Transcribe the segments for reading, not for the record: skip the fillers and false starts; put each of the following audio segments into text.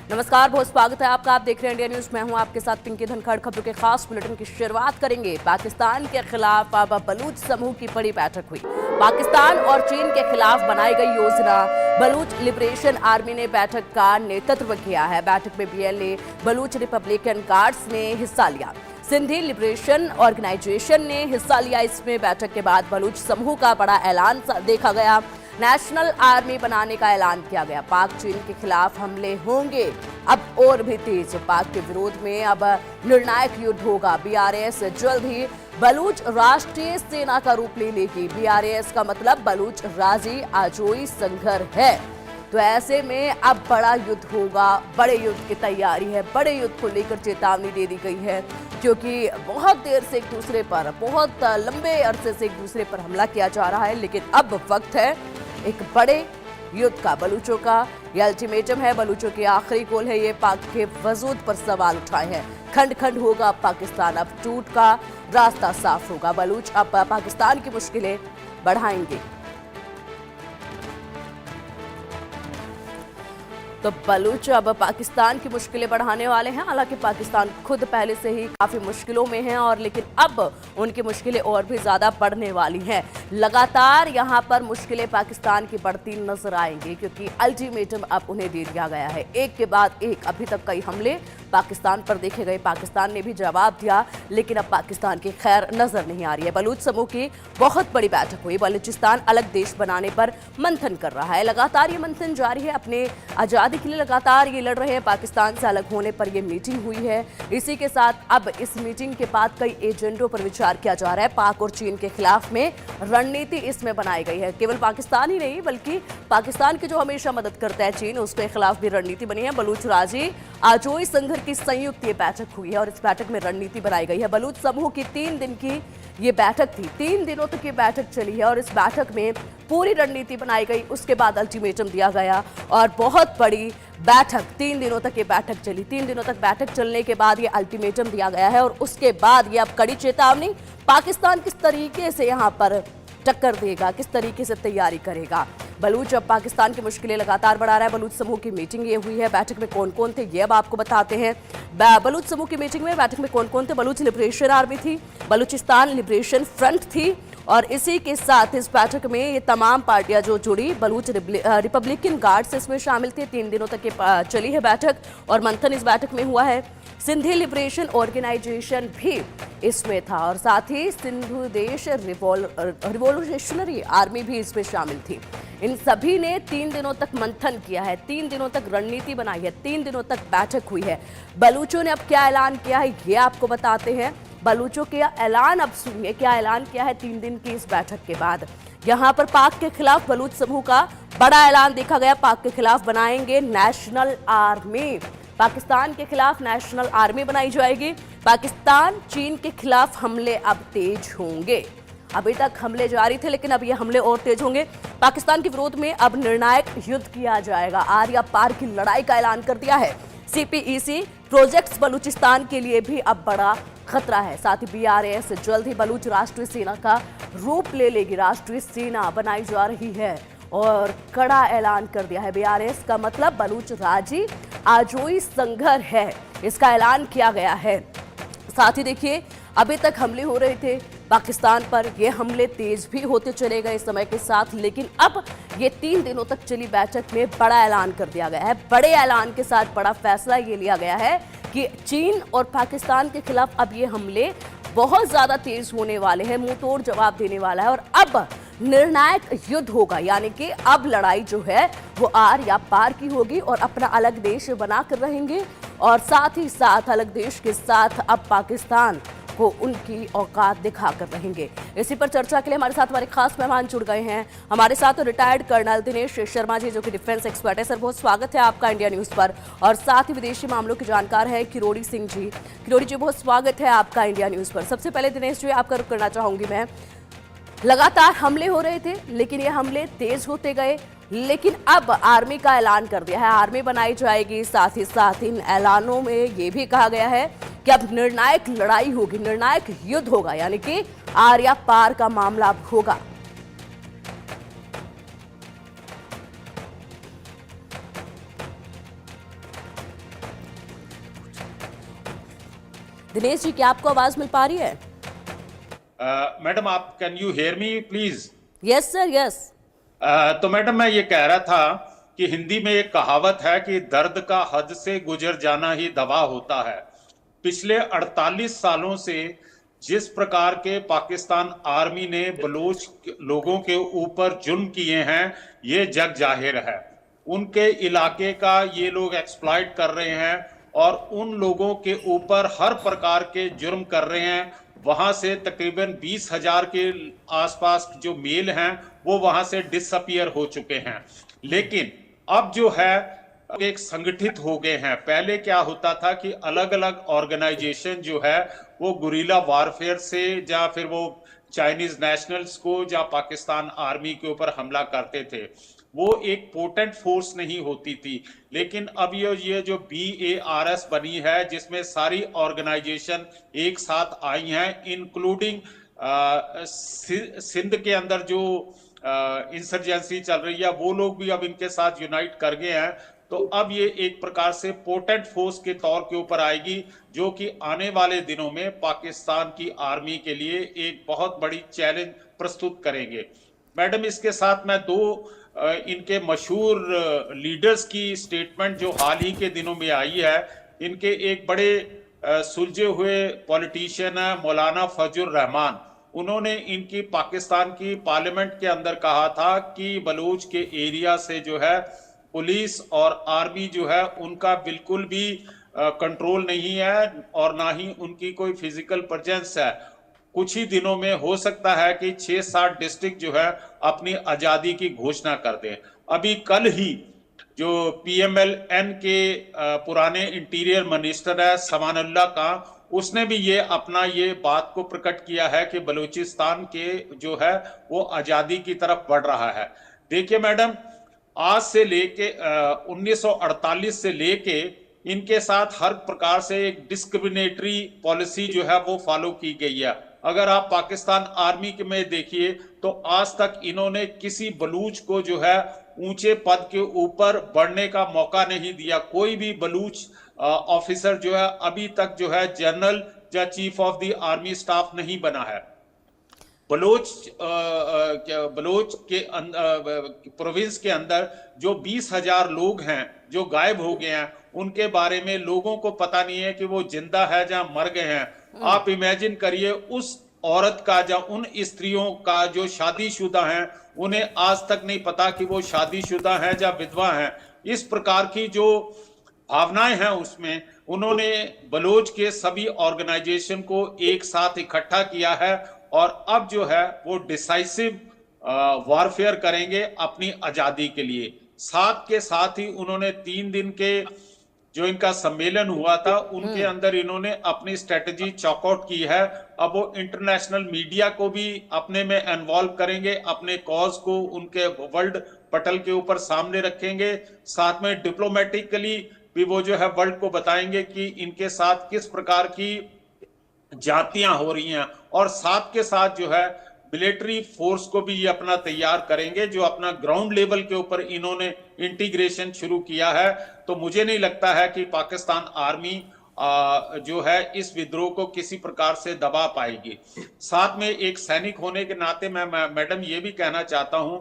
नमस्कार, बहुत स्वागत है आपका। आप देख रहे हैं इंडिया न्यूज। मैं हूं आपके साथ पिंकी धनखड़। खबरों के खास बुलेटिन की शुरुआत करेंगे। पाकिस्तान के खिलाफ अब बलूच समूह की बड़ी बैठक हुई। पाकिस्तान और चीन के खिलाफ बनाई गई योजना। बलूच लिबरेशन आर्मी ने बैठक का नेतृत्व किया है। बैठक में बीएलए बलूच रिपब्लिकन गार्ड्स ने हिस्सा लिया। सिंधी लिबरेशन ऑर्गेनाइजेशन ने हिस्सा लिया। इसमें बैठक के बाद बलूच समूह का बड़ा ऐलान देखा गया। नेशनल आर्मी बनाने का ऐलान किया गया। पाक चीन के खिलाफ हमले होंगे अब और भी तेज। पाक के विरोध में अब निर्णायक युद्ध होगा। बीआरएस जल्द ही बलूच राष्ट्रीय सेना का रूप ले लेगी। बीआरएस का मतलब बलूच राजी आजोई संघर्ष है। तो ऐसे में अब बड़ा युद्ध होगा। बड़े युद्ध की तैयारी है। बड़े युद्ध को लेकर चेतावनी दे दी गई है, क्योंकि बहुत देर से एक दूसरे पर, बहुत लंबे अरसे से एक दूसरे पर हमला किया जा रहा है। लेकिन अब वक्त है एक बड़े युद्ध का। बलूचों का ये अल्टीमेटम है, बलूचों की आखिरी गोल है। ये पाक के वजूद पर सवाल उठाए हैं। खंड खंड होगा पाकिस्तान, अब टूट का रास्ता साफ होगा। बलूच अब पाकिस्तान की मुश्किलें बढ़ाएंगे। तो बलूच अब पाकिस्तान की मुश्किलें बढ़ाने वाले हैं। हालांकि पाकिस्तान खुद पहले से ही काफी मुश्किलों में है, और लेकिन अब उनकी मुश्किलें और भी ज्यादा बढ़ने वाली हैं। लगातार यहां पर मुश्किलें पाकिस्तान की बढ़ती नजर आएंगी, क्योंकि अल्टीमेटम अब उन्हें दे दिया गया है। एक के बाद एक अभी तक कई हमले पाकिस्तान पर देखे गए। पाकिस्तान ने भी जवाब दिया, लेकिन अब पाकिस्तान की खैर नजर नहीं आ रही है। बलूच समूह की बहुत बड़ी बैठक हुई। बलूचिस्तान अलग देश बनाने पर मंथन कर रहा है। लगातार ये मंथन जारी है। अपने आजादी के लिए लगातार ये लड़ रहे हैं। पाकिस्तान से अलग होने पर यह मीटिंग हुई है। इसी के साथ अब इस मीटिंग के बाद कई एजेंडों पर विचार किया जा रहा है। पाक और चीन के खिलाफ में रणनीति इसमें बनाई गई है। केवल पाकिस्तान ही नहीं, बल्कि पाकिस्तान की जो हमेशा मदद करता है चीन, उसके खिलाफ भी रणनीति बनी है। बलूच राजी आजोई संघर्ष की संयुक्त ये बैठक हुई है, और इस बैठक में रणनीति बनाई गई है। बलूच समूह की 3 दिन की ये बैठक थी। 3 दिनों तक ये बैठक चली है, और इस बैठक में पूरी रणनीति बनाई गई। उसके बाद अल्टीमेटम दिया गया, और बहुत बड़ी बैठक 3 दिनों तक ये बैठक चली। 3 दिनों तक बैठक चलने के बाद ये अल्टीमेटम दिया गया है, और उसके बाद ये अब कड़ी चेतावनी। पाकिस्तान किस तरीके से यहाँ पर टक्कर देगा, किस तरीके से तैयारी करेगा। बलूच अब पाकिस्तान की मुश्किलें लगातार बढ़ा रहा है। बलूच समूह की मीटिंग ये हुई है। बैठक में कौन कौन थे ये अब आपको बताते हैं। बलूच समूह की मीटिंग में बैठक में कौन कौन थे। बलूच लिबरेशन आर्मी थी, बलूचिस्तान लिबरेशन फ्रंट थी, और इसी के साथ इस बैठक में ये तमाम पार्टियां जो जुड़ी, बलूच रिपब्लिकन गार्ड्स इसमें शामिल थे। 3 दिनों तक ये चली है बैठक, और मंथन इस बैठक में हुआ है। सिंधी लिबरेशन ऑर्गेनाइजेशन भी इसमें था, और साथ ही सिंधु देश रिवॉल्यूशनरी आर्मी भी इसमें शामिल थी। इन सभी ने 3 दिनों तक मंथन किया है, 3 दिनों तक रणनीति बनाई है, 3 दिनों तक बैठक हुई है। बलूचों ने अब क्या ऐलान किया है ये आपको बताते हैं। बलूचों के ऐलान अब सुनिए, क्या ऐलान किया है 3 दिन की इस बैठक के बाद। यहाँ पर पाक के खिलाफ बलूच समूह का बड़ा ऐलान देखा गया। पाक के खिलाफ बनाएंगे नेशनल आर्मी। पाकिस्तान के खिलाफ नेशनल आर्मी बनाई जाएगी। पाकिस्तान चीन के खिलाफ हमले अब तेज होंगे। अभी तक हमले जारी थे, लेकिन अब ये हमले और तेज होंगे। पाकिस्तान के विरोध में अब निर्णायक युद्ध किया जाएगा। आर या पार की लड़ाई का ऐलान कर दिया है। सीपीईसी प्रोजेक्ट्स बलूचिस्तान के लिए भी अब बड़ा खतरा है। साथ ही बीआरएस जल्द ही बलूच राष्ट्रीय सेना का रूप ले लेगी। राष्ट्रीय सेना बनाई जा रही है, और कड़ा ऐलान कर दिया है। बीआरएस का मतलब बलूच राजी आजोई संघर्ष है, इसका ऐलान किया गया है। साथ ही देखिए, अभी तक हमले हो रहे थे पाकिस्तान पर, ये हमले तेज भी होते चले गए समय के साथ। लेकिन अब ये 3 दिनों तक चली बैठक में बड़ा ऐलान कर दिया गया है। बड़े ऐलान के साथ बड़ा फैसला ये लिया गया है कि चीन और पाकिस्तान के खिलाफ अब ये हमले बहुत ज्यादा तेज होने वाले हैं, मुंह तोड़ जवाब देने वाला है, और अब निर्णायक युद्ध होगा। यानी कि अब लड़ाई जो है वो आर या पार की होगी, और अपना अलग देश बनाकर रहेंगे, और साथ ही साथ अलग देश के साथ अब पाकिस्तान को उनकी औकात दिखाकर रहेंगे। इसी पर चर्चा के लिए हमारे साथ हमारे खास मेहमान जुड़ गए हैं। हमारे साथ रिटायर्ड कर्नल दिनेश शर्मा जी, जो कि डिफेंस एक्सपर्ट है। सर, बहुत स्वागत है आपका इंडिया न्यूज पर। और साथ ही विदेशी मामलों के जानकार है किरोड़ी सिंह जी। किरोड़ी जी, बहुत स्वागत है आपका इंडिया न्यूज पर। सबसे पहले दिनेश जी, आपका रुख करना चाहूंगी मैं। लगातार हमले हो रहे थे, लेकिन ये हमले तेज होते गए। लेकिन अब आर्मी का ऐलान कर दिया है, आर्मी बनाई जाएगी। साथ ही साथ इन ऐलानों में ये भी कहा गया है कि अब निर्णायक लड़ाई होगी, निर्णायक युद्ध होगा, यानी कि आर या पार का मामला अब होगा। दिनेश जी, क्या आपको आवाज मिल पा रही है? मैडम, आप can you hear me please? Yes sir, yes. तो मैडम, मैं ये कह रहा था कि हिंदी में एक कहावत है कि दर्द का हद से गुजर जाना ही दवा होता है। पिछले 48 सालों से जिस प्रकार के पाकिस्तान आर्मी ने बलूच लोगों के ऊपर जुल्म किए हैं, ये जग जाहिर है। उनके इलाके का ये लोग एक्सप्लॉइट कर रहे हैं और उन लोगों के ऊपर हर प्रकार के जुर्म कर रहे हैं। वहां से तकरीबन 20,000 के आसपास जो मेल हैं वो वहां से डिसअपियर हो चुके हैं। लेकिन अब जो है एक संगठित हो गए हैं। पहले क्या होता था कि अलग अलग ऑर्गेनाइजेशन जो है वो गुरिल्ला वारफेयर से या फिर वो चाइनीज नेशनल्स को या पाकिस्तान आर्मी के ऊपर हमला करते थे। वो एक पोटेंट फोर्स नहीं होती थी। लेकिन अब ये जो BARS बनी है, जिसमें सारी ऑर्गेनाइजेशन एक साथ आई हैं, इंक्लूडिंग सिंध के अंदर जो इंसर्जेंसी चल रही है, वो लोग भी अब इनके साथ यूनाइट कर गए हैं। तो अब ये एक प्रकार से पोटेंट फोर्स के तौर के ऊपर आएगी, जो कि आने वाले दिनों में पाकिस्तान की आर्मी के लिए एक बहुत बड़ी चैलेंज प्रस्तुत करेंगे। मैडम, इसके साथ मैं दो इनके मशहूर लीडर्स की स्टेटमेंट जो हाल ही के दिनों में आई है। इनके एक बड़े सुलझे हुए पॉलिटिशियन है मौलाना फजल रहमान। उन्होंने इनकी पाकिस्तान की पार्लियामेंट के अंदर कहा था कि बलूच के एरिया से जो है पुलिस और आर्मी जो है उनका बिल्कुल भी कंट्रोल नहीं है और ना ही उनकी कोई फिजिकल प्रेजेंस है। कुछ ही दिनों में हो सकता है कि 6-7 डिस्ट्रिक्ट जो है अपनी आजादी की घोषणा कर दें। अभी कल ही जो PMLN के पुराने इंटीरियर मिनिस्टर है समानुल्लाह का, उसने भी ये अपना ये बात को प्रकट किया है कि बलूचिस्तान के जो है वो आजादी की तरफ बढ़ रहा है। देखिए मैडम, आज से लेके 1948 से लेके इनके साथ हर प्रकार से एक डिस्क्रिमिनेटरी पॉलिसी जो है वो फॉलो की गई है। अगर आप पाकिस्तान आर्मी के में देखिए तो आज तक इन्होंने किसी बलूच को जो है ऊंचे पद के ऊपर बढ़ने का मौका नहीं दिया। कोई भी बलूच ऑफिसर जो है अभी तक जो है जनरल या chief of the army staff नहीं बना है। बलोच के प्रोविंस के अंदर जो 20,000 लोग हैं जो गायब हो गए हैं, उनके बारे में लोगों को पता नहीं है कि वो जिंदा है या मर गए हैं। आप इमेजिन करिए उस औरत का या उन स्त्रियों का जो शादीशुदा हैं, उन्हें आज तक नहीं पता कि वो शादीशुदा हैं या विधवा हैं। इस प्रकार की जो भावनाएं हैं उसमें उन्होंने बलोच के सभी ऑर्गेनाइजेशन को एक साथ इकट्ठा किया है और अब जो है वो डिसाइसिव वॉरफेयर करेंगे अपनी आजादी के लिए। साथ के साथ ही उन्होंने 3 दिन के जो इनका सम्मेलन हुआ था उनके अंदर इन्होंने अपनी स्ट्रेटजी चॉकआउट की है। अब वो इंटरनेशनल मीडिया को भी अपने में इन्वॉल्व करेंगे, अपने कॉज को उनके वर्ल्ड पटल के ऊपर सामने रखेंगे। साथ में डिप्लोमेटिकली भी वो जो है वर्ल्ड को बताएंगे कि इनके साथ किस प्रकार की जातियां हो रही हैं, और साथ के साथ जो है मिलिट्री फोर्स को भी ये अपना तैयार करेंगे, जो अपना ग्राउंड लेवल के ऊपर इन्होंने इंटीग्रेशन शुरू किया है। तो मुझे नहीं लगता है कि पाकिस्तान आर्मी जो है इस विद्रोह को किसी प्रकार से दबा पाएगी। साथ में एक सैनिक होने के नाते मैं मैडम ये भी कहना चाहता हूं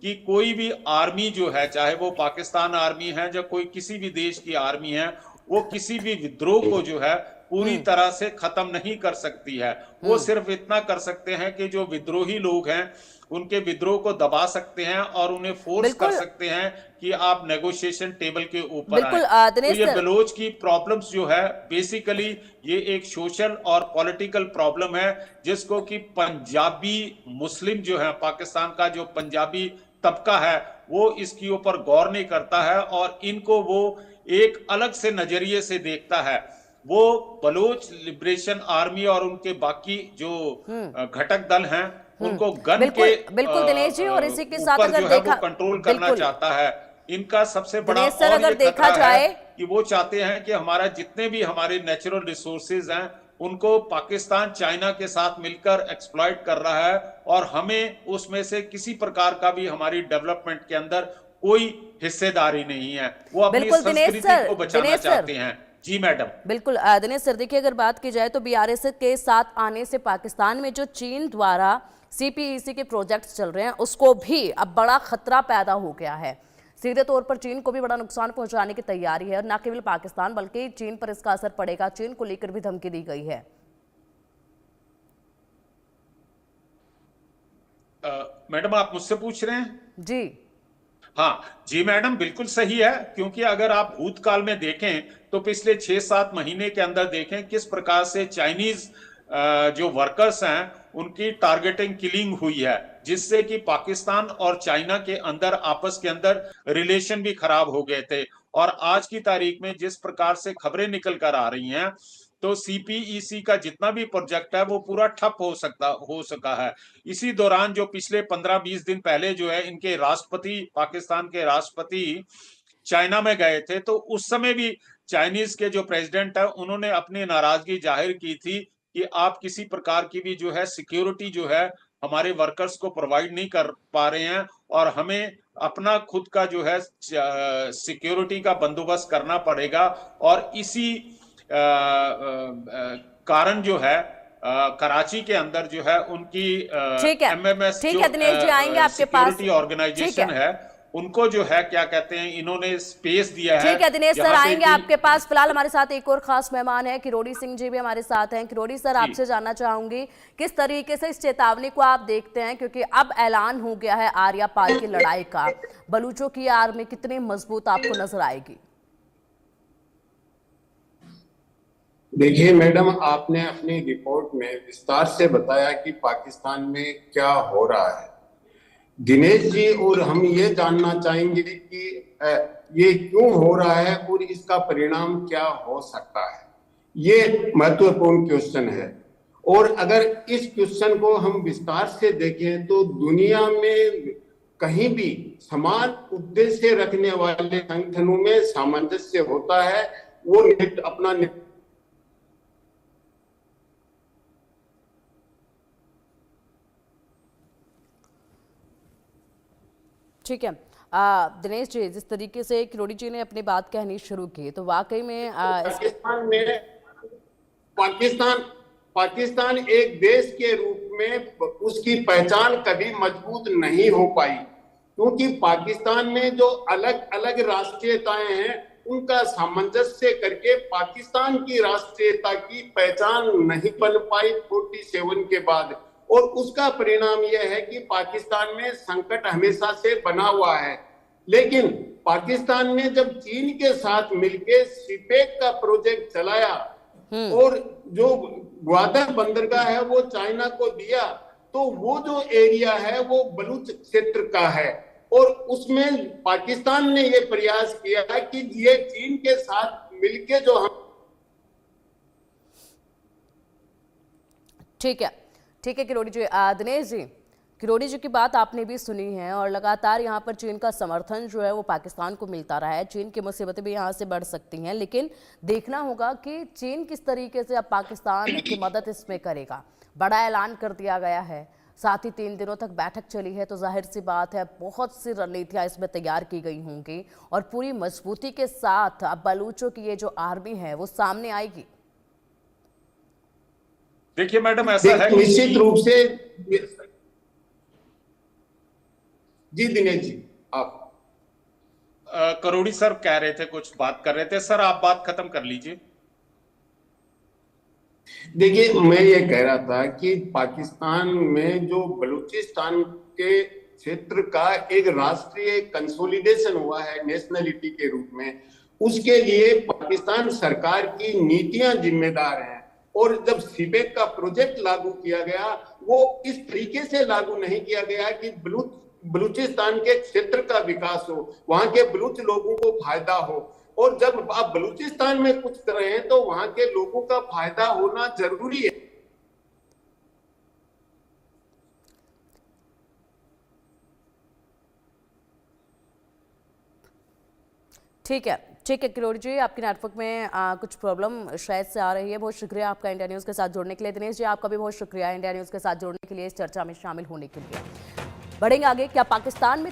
कि कोई भी आर्मी जो है, चाहे वो पाकिस्तान आर्मी है या कोई किसी भी देश की आर्मी है, वो किसी भी विद्रोह को जो है पूरी तरह से खत्म नहीं कर सकती है। वो सिर्फ इतना कर सकते हैं कि जो विद्रोही लोग हैं उनके विद्रोह को दबा सकते हैं और उन्हें फोर्स कर सकते हैं कि आप नेगोशिएशन टेबल के ऊपर आए। तो ये बलोच की प्रॉब्लम्स जो है बेसिकली ये एक सोशल और पॉलिटिकल प्रॉब्लम है, जिसको कि पंजाबी मुस्लिम जो है, पाकिस्तान का जो पंजाबी तबका है वो इसके ऊपर गौर नहीं करता है और इनको वो एक अलग से नजरिए से देखता है। वो बलोच लिबरेशन आर्मी और उनके बाकी जो घटक दल हैं उनको गन के बिल्कुल दिनेश जी, और इसी के साथ अगर देखा कंट्रोल करना चाहता है। इनका सबसे बड़ा सर अगर देखा जाए कि वो चाहते हैं कि हमारा जितने भी हमारे नेचुरल रिसोर्सेज हैं उनको पाकिस्तान चाइना के साथ मिलकर एक्सप्लॉइट कर रहा है और हमें उसमें से किसी प्रकार का भी हमारी डेवलपमेंट के अंदर कोई हिस्सेदारी नहीं है। वो अपनी संस्कृति को बचाना चाहते हैं। जी मैडम। बिल्कुल दिनेश सर, देखिए अगर बात की जाए तो बीआरएस के साथ आने से पाकिस्तान में जो चीन द्वारा सीपीईसी के प्रोजेक्ट्स चल रहे हैं उसको भी अब बड़ा खतरा पैदा हो गया है। सीधे तौर पर चीन को भी बड़ा नुकसान पहुंचाने की तैयारी है और न केवल पाकिस्तान बल्कि चीन पर इसका असर पड़ेगा। चीन को लेकर भी धमकी दी गई है। मैडम आप मुझसे पूछ रहे हैं? जी हाँ जी मैडम, बिल्कुल सही है। क्योंकि अगर आप भूतकाल में देखें तो पिछले 6-7 महीने के अंदर देखें किस प्रकार से चाइनीज जो वर्कर्स हैं उनकी टारगेटिंग किलिंग हुई है, जिससे कि पाकिस्तान और चाइना के अंदर आपस के अंदर रिलेशन भी खराब हो गए थे। और आज की तारीख में जिस प्रकार से खबरें निकल कर आ रही हैं तो सीपीईसी का जितना भी प्रोजेक्ट है वो पूरा ठप हो सका है। इसी दौरान जो पिछले 15-20 दिन पहले जो है इनके राष्ट्रपति, पाकिस्तान के राष्ट्रपति चाइना में गए थे, तो उस समय भी चाइनीज के जो प्रेसिडेंट है उन्होंने अपनी नाराजगी जाहिर की थी कि आप किसी प्रकार की भी जो है सिक्योरिटी जो है हमारे वर्कर्स को प्रोवाइड नहीं कर पा रहे हैं और हमें अपना खुद का जो है सिक्योरिटी का बंदोबस्त करना पड़ेगा। और इसी कारण जो है कराची के अंदर जो है उनकी ठीक है, एमएमएस ठीक जो है दिनेश जी, आएंगे आपके पास। सिक्योरिटी ऑर्गेनाइजेशन है उनको जो है क्या कहते हैं इन्होंने स्पेस दिया है। ठीक है दिनेश सर, आएंगे कि... आपके पास। फिलहाल हमारे साथ एक और खास मेहमान है, किरोड़ी सिंह जी भी हमारे साथ हैं। किरोड़ी सर, आपसे जानना चाहूंगी किस तरीके से इस चेतावनी को आप देखते हैं, क्योंकि अब ऐलान हो गया है आर्या पार की लड़ाई का। बलूचों की आर्मी कितनी मजबूत आपको नजर आएगी? देखिए मैडम, आपने अपनी रिपोर्ट में विस्तार से बताया कि पाकिस्तान में क्या हो रहा है। दिनेश जी, और हम ये जानना चाहेंगे कि ये क्यों हो रहा है और इसका परिणाम क्या हो सकता है। ये महत्वपूर्ण क्वेश्चन है। और अगर इस क्वेश्चन को हम विस्तार से देखें तो दुनिया में कहीं भी समान उद्देश्य रखने वाले संगठनों में सामंजस्य होता है। वो अपना ठीक है दिनेश जी, जिस तरीके से किरोड़ी जी ने अपनी बात कहनी शुरू की तो वाकई में पाकिस्तान एक देश के रूप में उसकी पहचान कभी मजबूत नहीं हो पाई, क्योंकि पाकिस्तान में जो अलग अलग राष्ट्रीयताएं हैं उनका सामंजस्य करके पाकिस्तान की राष्ट्रीयता की पहचान नहीं बन पाई 47 के बाद। और उसका परिणाम यह है कि पाकिस्तान में संकट हमेशा से बना हुआ है। लेकिन पाकिस्तान ने जब चीन के साथ मिलकर सीपेक का प्रोजेक्ट चलाया और जो ग्वादर बंदरगाह है वो चाइना को दिया, तो वो जो एरिया है वो बलूच क्षेत्र का है। और उसमें पाकिस्तान ने ये प्रयास किया कि ये चीन के साथ मिलके जो हम ठीक है किरोड़ी जी। दिनेश जी, किरोड़ी जी की बात आपने भी सुनी है और लगातार यहाँ पर चीन का समर्थन जो है वो पाकिस्तान को मिलता रहा है। चीन की मुसीबतें भी यहाँ से बढ़ सकती हैं, लेकिन देखना होगा कि चीन किस तरीके से अब पाकिस्तान की मदद इसमें करेगा। बड़ा ऐलान कर दिया गया है, साथ ही 3 दिनों तक बैठक चली है, तो जाहिर सी बात है बहुत सी रणनीतियाँ इसमें तैयार की गई होंगी और पूरी मजबूती के साथ अब बलूचों की ये जो आर्मी है वो सामने आएगी। देखिए मैडम, ऐसा है निश्चित रूप से। जी दिनेश जी, आप करोड़ी सर कह रहे थे, कुछ बात कर रहे थे। सर आप बात खत्म कर लीजिए। देखिए, मैं ये कह रहा था कि पाकिस्तान में जो बलूचिस्तान के क्षेत्र का एक राष्ट्रीय कंसोलिडेशन हुआ है नेशनलिटी के रूप में, उसके लिए पाकिस्तान सरकार की नीतियां जिम्मेदार हैं। और जब सीपेक का प्रोजेक्ट लागू किया गया वो इस तरीके से लागू नहीं किया गया कि बलूचिस्तान के क्षेत्र का विकास हो, वहां के बलूच लोगों को फायदा हो। और जब आप बलूचिस्तान में कुछ कर रहे हैं तो वहां के लोगों का फायदा होना जरूरी है। ठीक है किरोड़ी जी, आपके नेटवर्क में कुछ प्रॉब्लम शायद से आ रही है। बहुत शुक्रिया आपका इंडिया न्यूज़ के साथ जुड़ने के लिए। दिनेश जी, आपका भी बहुत शुक्रिया इंडिया न्यूज़ के साथ जुड़ने के लिए, इस चर्चा में शामिल होने के लिए। बढ़ेंगे आगे। क्या पाकिस्तान में